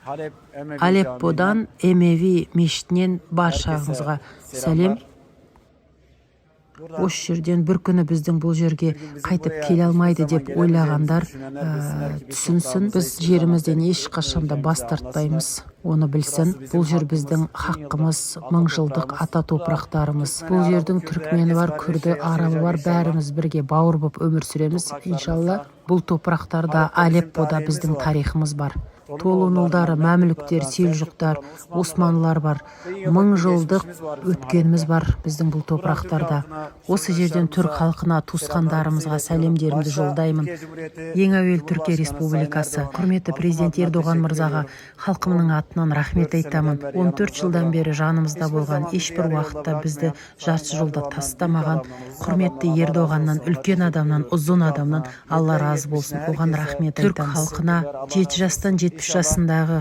Алепподан Эмеви мешітінен баршаңызға сәлем. Осы жерден бір күні біздің бұл жерге қайтып келе алмайды деп ойлағандар түсінсін. Біз жерімізден ешқашанда бас тартпаймыз, оны білсін. Бұл жер біздің хаққымыз, мыңжылдық ата топырақтарымыз. Бұл жердің түркмені бар, күрді, арабы бар, бәріміз бірге бауыр болып өмір сүреміз. Иншалла, бұл топырақтарда, Алеппода біздің тарихымыз бар. Толунулдары, мәмлүктер, селжұқтар, османлылар бар. Мыңжылдық өткеніміз бар біздің бұл топырақтарда. Осы жерден түрк халқына, туысқандарымызға сәлемдерімді жолдаймын. Ең әуел Түркия Республикасы, құрметті президент Ердоған мырзаға халқымның атынан рахмет айтамын. 14 жылдан бері жанымызда болған, ешбір уақытта бізді жарты жолда тастамаған құрметті Ердоғаннан, үлкен адамнан, ұзын адамнан Алла разы болсын. Оған рахмет айтамыз. Түрк халқына 7 жастан 70 жасындағы